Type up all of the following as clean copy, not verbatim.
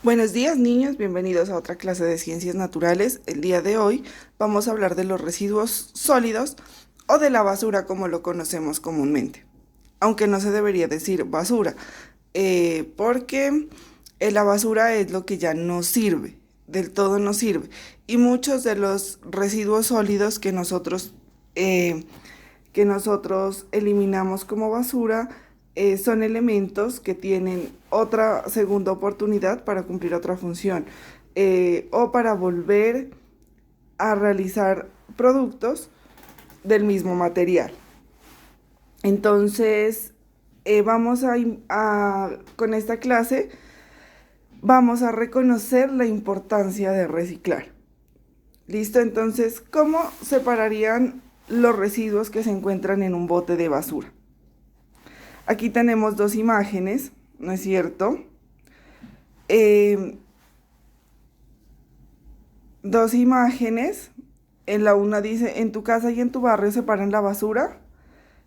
Buenos días, niños, bienvenidos a otra clase de ciencias naturales. El día de hoy vamos a hablar de los residuos sólidos o de la basura como lo conocemos comúnmente. Aunque no se debería decir basura, porque la basura es lo que ya no sirve, del todo no sirve. Y muchos de los residuos sólidos que nosotros eliminamos como basura son elementos que tienen otra segunda oportunidad para cumplir otra función o para volver a realizar productos del mismo material. Entonces, con esta clase vamos a reconocer la importancia de reciclar. ¿Listo? Entonces, ¿cómo separarían los residuos que se encuentran en un bote de basura? Aquí tenemos dos imágenes, ¿no es cierto? Eh, Dos imágenes. En la una dice, en tu casa y en tu barrio separan la basura.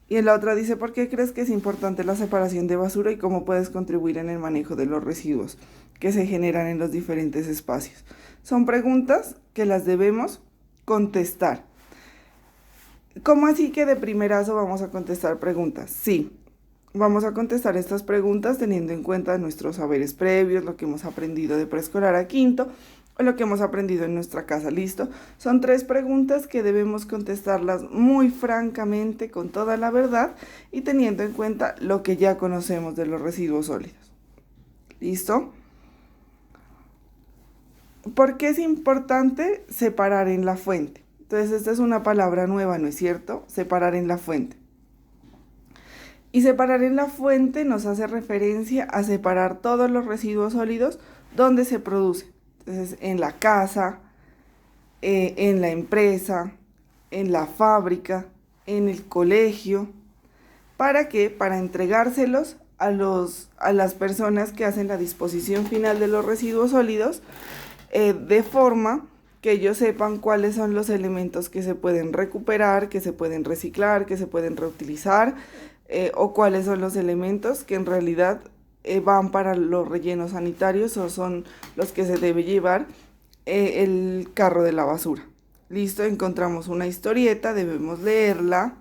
Y en la otra dice, ¿por qué crees que es importante la separación de basura y cómo puedes contribuir en el manejo de los residuos que se generan en los diferentes espacios? Son preguntas que las debemos contestar. ¿Cómo así que de primerazo vamos a contestar preguntas? Sí. Vamos a contestar estas preguntas teniendo en cuenta nuestros saberes previos, lo que hemos aprendido de preescolar a quinto o lo que hemos aprendido en nuestra casa. ¿Listo? Son 3 preguntas que debemos contestarlas muy francamente, con toda la verdad y teniendo en cuenta lo que ya conocemos de los residuos sólidos. ¿Listo? ¿Por qué es importante separar en la fuente? Entonces, esta es una palabra nueva, ¿no es cierto? Separar en la fuente. Y separar en la fuente nos hace referencia a separar todos los residuos sólidos donde se producen. Entonces, en la casa, en la empresa, en la fábrica, en el colegio. ¿Para qué? Para entregárselos a las personas que hacen la disposición final de los residuos sólidos, de forma que ellos sepan cuáles son los elementos que se pueden recuperar, que se pueden reciclar, que se pueden reutilizar, o cuáles son los elementos que en realidad van para los rellenos sanitarios o son los que se debe llevar el carro de la basura. Listo, encontramos una historieta, debemos leerla.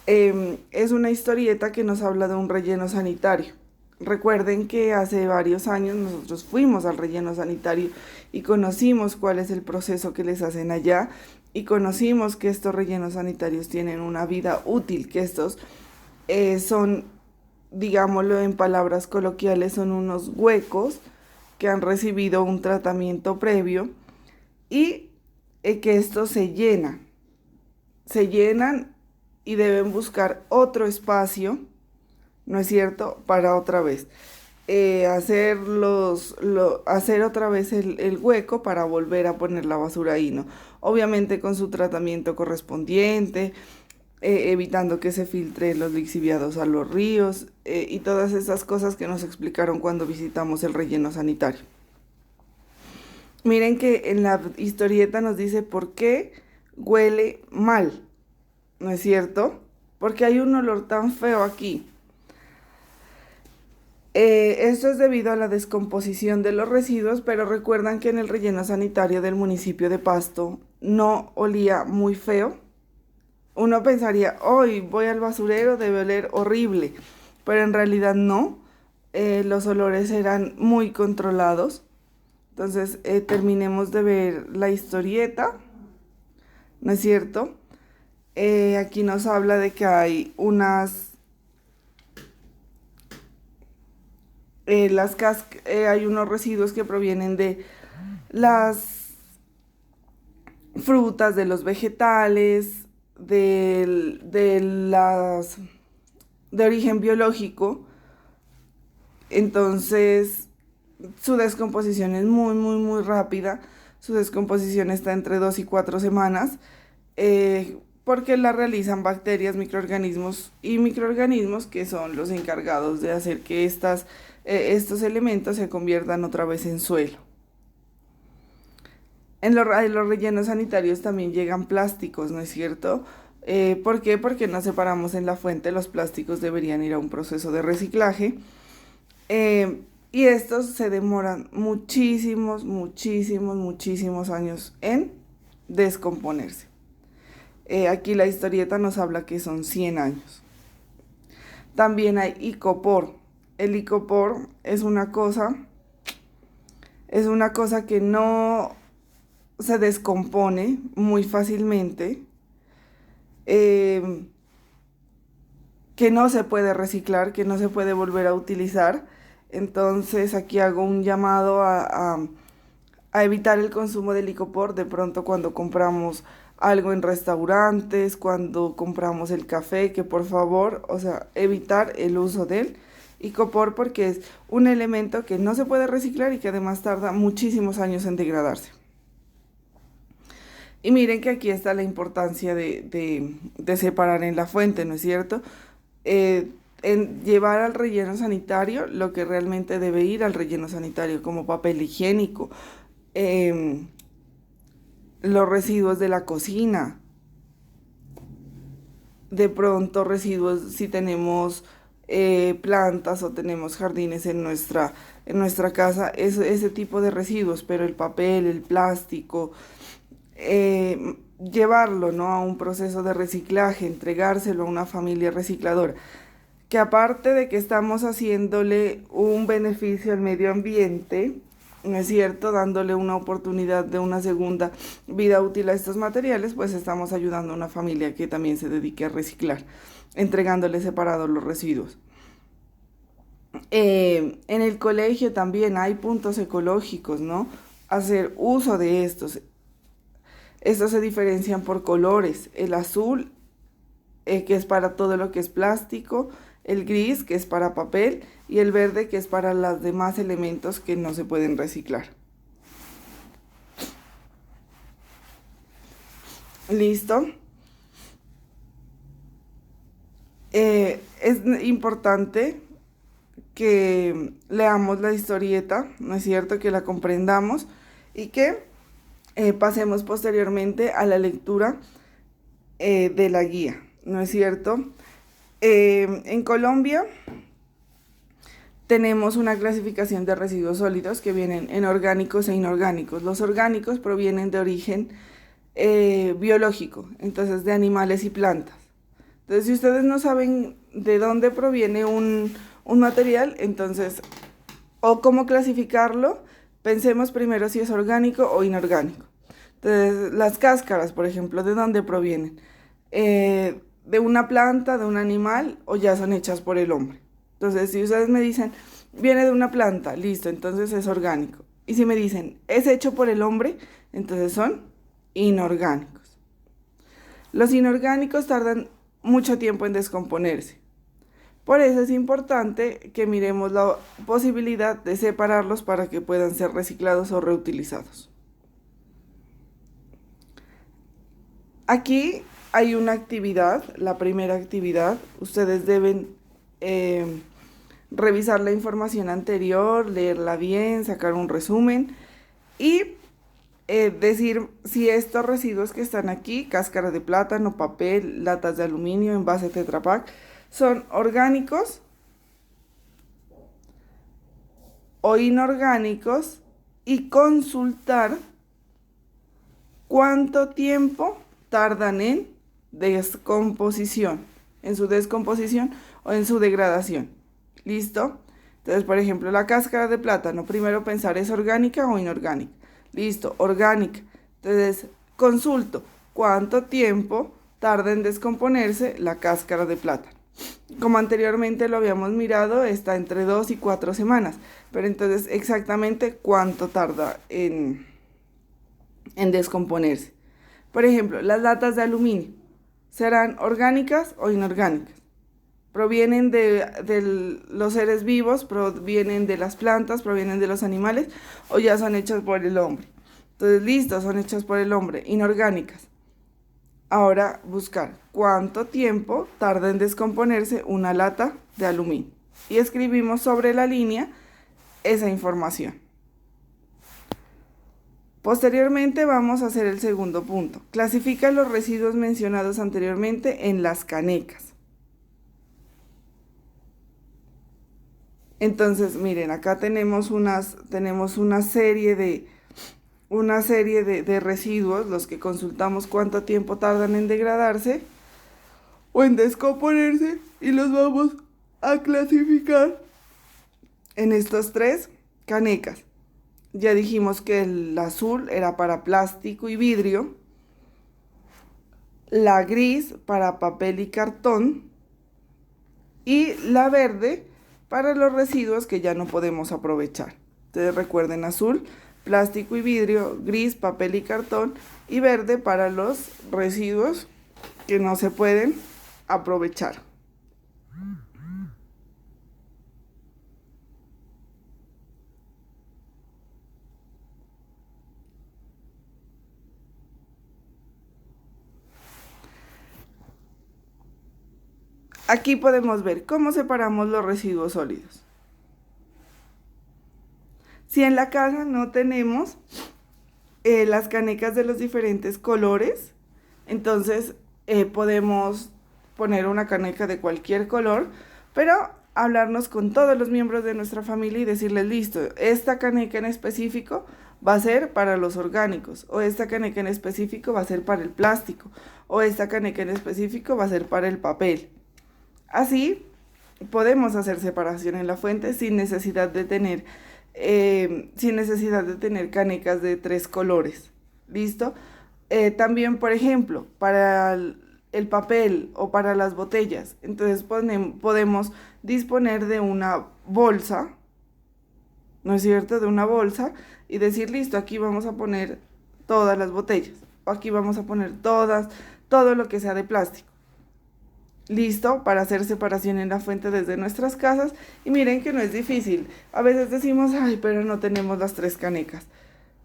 Es una historieta que nos habla de un relleno sanitario. Recuerden que hace varios años nosotros fuimos al relleno sanitario y conocimos cuál es el proceso que les hacen allá y conocimos que estos rellenos sanitarios tienen una vida útil, que estos son, digámoslo en palabras coloquiales, son unos huecos que han recibido un tratamiento previo y que estos se llenan y deben buscar otro espacio, ¿no es cierto?, para otra vez hacer otra vez el hueco para volver a poner la basura ahí, ¿no? Obviamente con su tratamiento correspondiente, evitando que se filtre los lixiviados a los ríos y todas esas cosas que nos explicaron cuando visitamos el relleno sanitario. Miren que en la historieta nos dice por qué huele mal, ¿no es cierto? Porque hay un olor tan feo aquí. Esto es debido a la descomposición de los residuos, pero recuerdan que en el relleno sanitario del municipio de Pasto no olía muy feo. Uno pensaría, hoy voy al basurero, debe oler horrible, pero en realidad no. Los olores eran muy controlados. Entonces, terminemos de ver la historieta, ¿no es cierto? Aquí nos habla de que hay hay unos residuos que provienen de las frutas, de los vegetales, de origen biológico. Entonces, su descomposición es muy, muy, muy rápida. Su descomposición está entre 2 y 4 semanas, porque la realizan bacterias, microorganismos y microorganismos que son los encargados de hacer que estos elementos se conviertan otra vez en suelo. En los rellenos sanitarios también llegan plásticos, ¿no es cierto? ¿Por qué? Porque no separamos en la fuente. Los plásticos deberían ir a un proceso de reciclaje. Y estos se demoran muchísimos, muchísimos, muchísimos años en descomponerse. Aquí la historieta nos habla que son 100 años. También hay icopor. El icopor es una cosa que no se descompone muy fácilmente, que no se puede reciclar, que no se puede volver a utilizar. Entonces aquí hago un llamado a evitar el consumo de licopor de pronto cuando compramos algo en restaurantes, cuando compramos el café, que por favor, o sea, evitar el uso del licopor porque es un elemento que no se puede reciclar y que además tarda muchísimos años en degradarse. Y miren que aquí está la importancia de separar en la fuente, ¿no es cierto? En llevar al relleno sanitario lo que realmente debe ir al relleno sanitario, como papel higiénico, los residuos de la cocina, de pronto residuos si tenemos plantas o tenemos jardines en nuestra casa, ese tipo de residuos, pero el papel, el plástico, llevarlo, ¿no?, a un proceso de reciclaje, entregárselo a una familia recicladora, que aparte de que estamos haciéndole un beneficio al medio ambiente, ¿no es cierto?, dándole una oportunidad de una segunda vida útil a estos materiales, pues estamos ayudando a una familia que también se dedique a reciclar, entregándole separados los residuos. En el colegio también hay puntos ecológicos, ¿no? Hacer uso de estos. Estos se diferencian por colores. El azul, que es para todo lo que es plástico, el gris, que es para papel, y el verde, que es para los demás elementos que no se pueden reciclar. ¿Listo? Es importante que leamos la historieta, ¿no es cierto?, que la comprendamos y que pasemos posteriormente a la lectura de la guía, ¿no es cierto? En Colombia tenemos una clasificación de residuos sólidos que vienen en orgánicos e inorgánicos. Los orgánicos provienen de origen biológico, entonces de animales y plantas. Entonces, si ustedes no saben de dónde proviene un material, entonces, o cómo clasificarlo, pensemos primero si es orgánico o inorgánico. Entonces, las cáscaras, por ejemplo, ¿de dónde provienen? ¿De una planta, de un animal, o ya son hechas por el hombre? Entonces, si ustedes me dicen, viene de una planta, listo, entonces es orgánico. Y si me dicen, es hecho por el hombre, entonces son inorgánicos. Los inorgánicos tardan mucho tiempo en descomponerse. Por eso es importante que miremos la posibilidad de separarlos para que puedan ser reciclados o reutilizados. Aquí hay una actividad, la primera actividad. Ustedes deben revisar la información anterior, leerla bien, sacar un resumen y decir si estos residuos que están aquí, cáscara de plátano, papel, latas de aluminio, envase Tetra Pak, son orgánicos o inorgánicos, y consultar cuánto tiempo tardan en descomposición, en su descomposición o en su degradación. ¿Listo? Entonces, por ejemplo, la cáscara de plátano, primero pensar, ¿es orgánica o inorgánica? Listo, orgánica. Entonces, consulto cuánto tiempo tarda en descomponerse la cáscara de plátano. Como anteriormente lo habíamos mirado, está entre 2 y 4 semanas, pero entonces exactamente cuánto tarda en descomponerse. Por ejemplo, las latas de aluminio, ¿serán orgánicas o inorgánicas? ¿Provienen de los seres vivos, provienen de las plantas, provienen de los animales, o ya son hechas por el hombre? Entonces, listo, son hechas por el hombre, inorgánicas. Ahora buscar cuánto tiempo tarda en descomponerse una lata de aluminio. Y escribimos sobre la línea esa información. Posteriormente vamos a hacer el segundo punto. Clasifica los residuos mencionados anteriormente en las canecas. Entonces, miren, acá tenemos una serie de residuos, los que consultamos cuánto tiempo tardan en degradarse o en descomponerse, y los vamos a clasificar en estos tres canecas. Ya dijimos que el azul era para plástico y vidrio, la gris para papel y cartón y la verde para los residuos que ya no podemos aprovechar. Entonces recuerden: azul, plástico y vidrio; gris, papel y cartón; y verde para los residuos que no se pueden aprovechar. Aquí podemos ver cómo separamos los residuos sólidos. Si en la casa no tenemos las canecas de los diferentes colores, entonces podemos poner una caneca de cualquier color, pero hablarnos con todos los miembros de nuestra familia y decirles: listo, esta caneca en específico va a ser para los orgánicos, o esta caneca en específico va a ser para el plástico, o esta caneca en específico va a ser para el papel. Así podemos hacer separación en la fuente sin necesidad de tener canecas de 3 colores. ¿Listo? También, por ejemplo, para el papel o para las botellas, entonces podemos disponer de una bolsa, ¿no es cierto? De una bolsa, y decir: listo, aquí vamos a poner todas las botellas, o aquí vamos a poner todo lo que sea de plástico. Listo, para hacer separación en la fuente desde nuestras casas. Y miren que no es difícil. A veces decimos: ay, pero no tenemos las 3 canecas.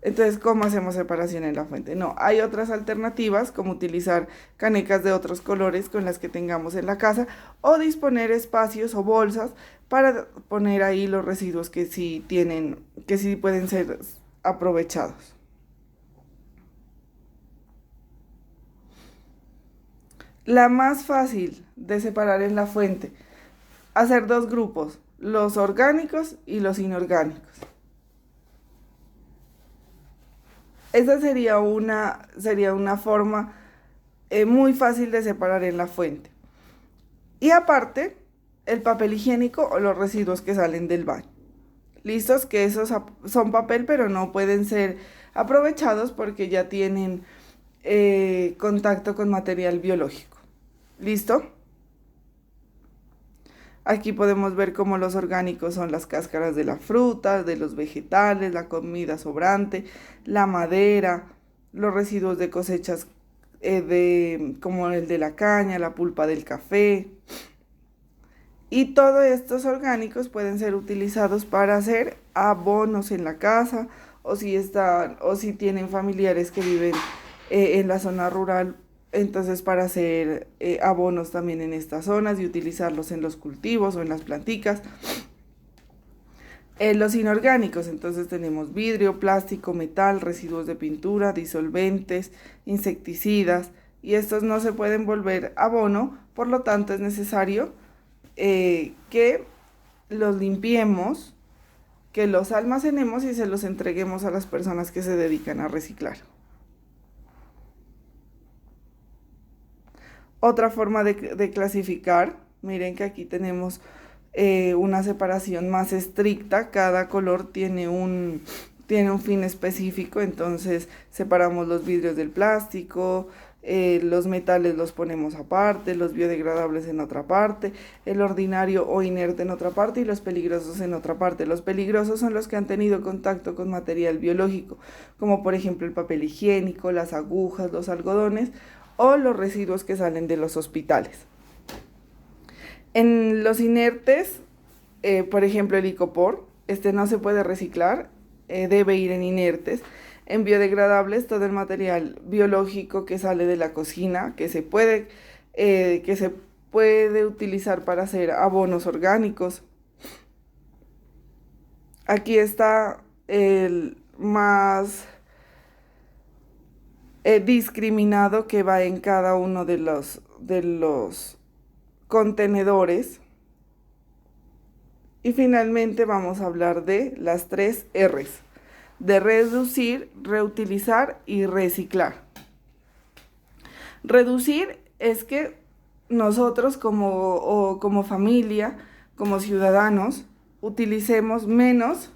Entonces, ¿cómo hacemos separación en la fuente? No, hay otras alternativas, como utilizar canecas de otros colores con las que tengamos en la casa, o disponer espacios o bolsas para poner ahí los residuos que sí pueden ser aprovechados. La más fácil de separar en la fuente: hacer 2 grupos, los orgánicos y los inorgánicos. Esa sería una forma muy fácil de separar en la fuente. Y aparte, el papel higiénico o los residuos que salen del baño. ¿Listos? Que esos son papel, pero no pueden ser aprovechados porque ya tienen contacto con material biológico. ¿Listo? Aquí podemos ver cómo los orgánicos son las cáscaras de la fruta, de los vegetales, la comida sobrante, la madera, los residuos de cosechas como el de la caña, la pulpa del café. Y todos estos orgánicos pueden ser utilizados para hacer abonos en la casa, o si tienen familiares que viven en la zona rural, entonces para hacer abonos también en estas zonas y utilizarlos en los cultivos o en las planticas. Los inorgánicos, entonces tenemos vidrio, plástico, metal, residuos de pintura, disolventes, insecticidas, y estos no se pueden volver abono, por lo tanto es necesario que los limpiemos, que los almacenemos y se los entreguemos a las personas que se dedican a reciclar. Otra forma de clasificar: miren que aquí tenemos una separación más estricta. Cada color tiene un fin específico, entonces separamos los vidrios del plástico, los metales los ponemos aparte, los biodegradables en otra parte, el ordinario o inerte en otra parte y los peligrosos en otra parte. Los peligrosos son los que han tenido contacto con material biológico, como por ejemplo el papel higiénico, las agujas, los algodones o los residuos que salen de los hospitales. En los inertes, por ejemplo el icopor, no se puede reciclar, debe ir en inertes. En biodegradables, todo el material biológico que sale de la cocina, que se puede utilizar para hacer abonos orgánicos. Aquí está el más discriminado, que va en cada uno de los contenedores. Y finalmente vamos a hablar de las 3 Rs, de reducir, reutilizar y reciclar. Reducir es que nosotros como familia, como ciudadanos, utilicemos menos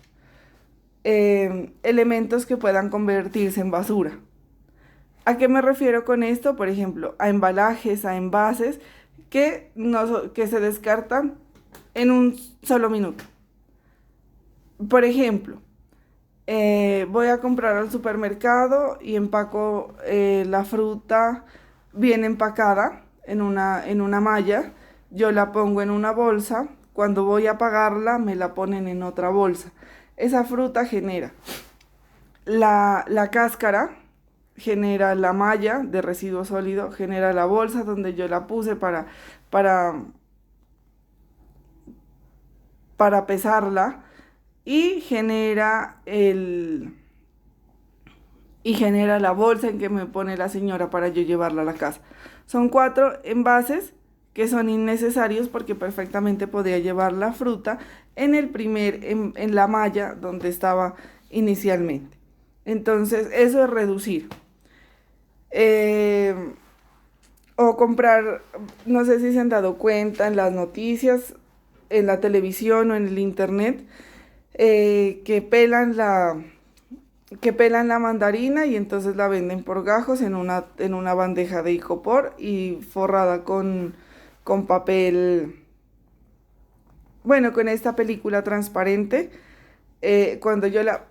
elementos que puedan convertirse en basura. ¿A qué me refiero con esto? Por ejemplo, a embalajes, a envases que se descartan en un solo minuto. Por ejemplo, voy a comprar al supermercado y empaco la fruta bien empacada en una malla. Yo la pongo en una bolsa. Cuando voy a pagarla, me la ponen en otra bolsa. Esa fruta genera la cáscara, genera la malla de residuo sólido, genera la bolsa donde yo la puse para, para pesarla y genera la bolsa en que me pone la señora para yo llevarla a la casa. Son 4 envases que son innecesarios porque perfectamente podía llevar la fruta en la malla donde estaba inicialmente. Entonces, eso es reducir. O comprar, no sé si se han dado cuenta en las noticias, en la televisión o en el internet, que pelan la mandarina y entonces la venden por gajos en una bandeja de icopor y forrada con papel, bueno, con esta película transparente. Cuando yo la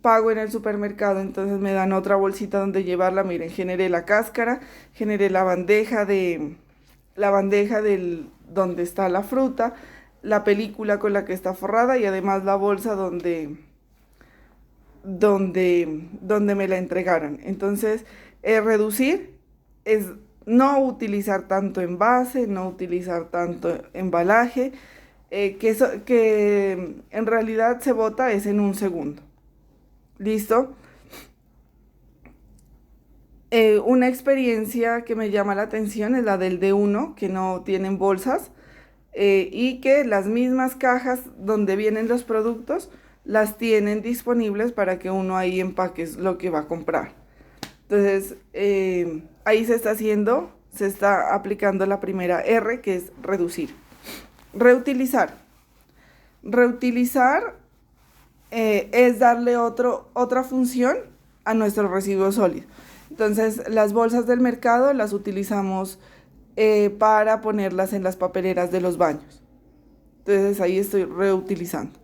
pago en el supermercado, entonces me dan otra bolsita donde llevarla. Miren, generé la cáscara, generé la bandeja donde está la fruta, la película con la que está forrada y además la bolsa donde me la entregaron. Entonces, reducir es no utilizar tanto envase, no utilizar tanto embalaje, que en realidad se bota es en un segundo. ¿Listo? Una experiencia que me llama la atención es la del D1, que no tienen bolsas y que las mismas cajas donde vienen los productos las tienen disponibles para que uno ahí empaque lo que va a comprar. Entonces, ahí se está aplicando la primera R, que es reducir. Reutilizar. Reutilizar es darle otra función a nuestro residuo sólido. Entonces, las bolsas del mercado las utilizamos para ponerlas en las papeleras de los baños. Entonces, ahí estoy reutilizando.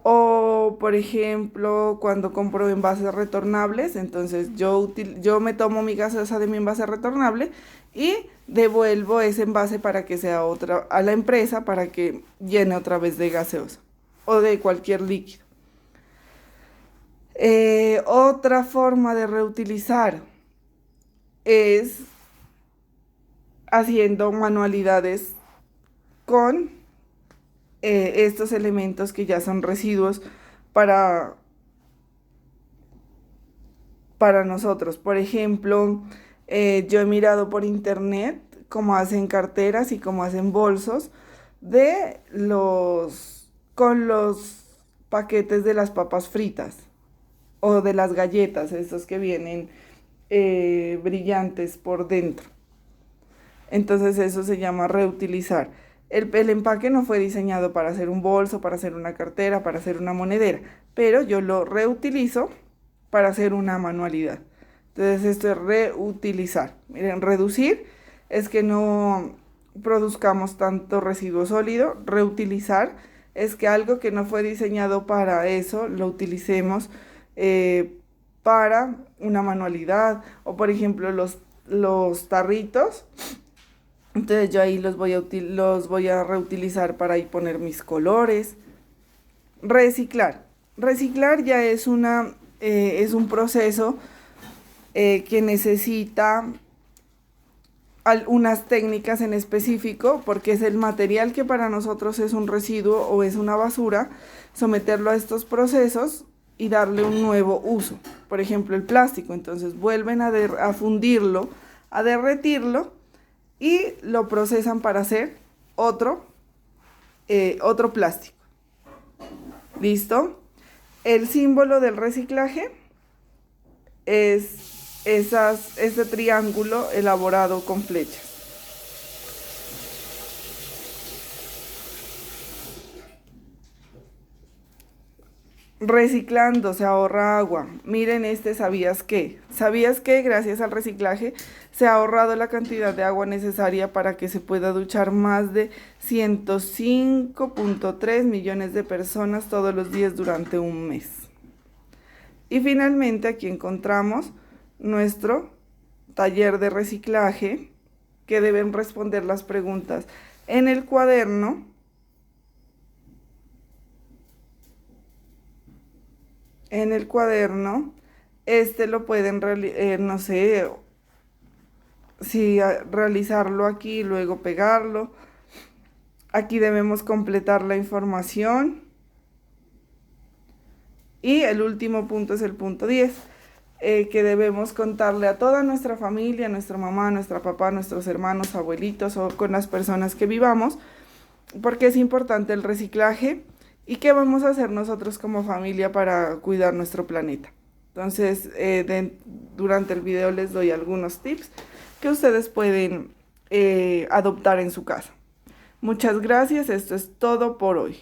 O, por ejemplo, cuando compro envases retornables, entonces yo me tomo mi gaseosa de mi envase retornable y devuelvo ese envase para que sea a la empresa para que llene otra vez de gaseosa o de cualquier líquido. Otra forma de reutilizar es haciendo manualidades con estos elementos que ya son residuos para nosotros. Por ejemplo, yo he mirado por internet cómo hacen carteras y cómo hacen bolsos con los paquetes de las papas fritas o de las galletas, estos que vienen brillantes por dentro. Entonces eso se llama reutilizar. El empaque no fue diseñado para hacer un bolso, para hacer una cartera, para hacer una monedera, pero yo lo reutilizo para hacer una manualidad. Entonces esto es reutilizar. Miren, reducir es que no produzcamos tanto residuo sólido. Reutilizar es que algo que no fue diseñado para eso lo utilicemos para una manualidad. O por ejemplo los tarritos. Entonces yo ahí los voy a reutilizar para ahí poner mis colores. Reciclar. Reciclar ya es un proceso que necesita unas técnicas en específico, porque es el material que para nosotros es un residuo o es una basura, someterlo a estos procesos y darle un nuevo uso. Por ejemplo, el plástico. Entonces vuelven a fundirlo, a derretirlo, y lo procesan para hacer otro otro plástico. ¿Listo? El símbolo del reciclaje es ese triángulo elaborado con flechas. Reciclando se ahorra agua. Miren este ¿sabías qué? ¿Sabías que gracias al reciclaje se ha ahorrado la cantidad de agua necesaria para que se pueda duchar más de 105.3 millones de personas todos los días durante un mes? Y finalmente aquí encontramos nuestro taller de reciclaje, que deben responder las preguntas en el cuaderno. En el cuaderno, lo pueden, no sé, si realizarlo aquí y luego pegarlo. Aquí debemos completar la información. Y el último punto es el punto 10, que debemos contarle a toda nuestra familia, a nuestra mamá, a nuestra papá, a nuestros hermanos, abuelitos o con las personas que vivamos, porque es importante el reciclaje. ¿Y qué vamos a hacer nosotros como familia para cuidar nuestro planeta? Entonces, durante el video les doy algunos tips que ustedes pueden adoptar en su casa. Muchas gracias, esto es todo por hoy.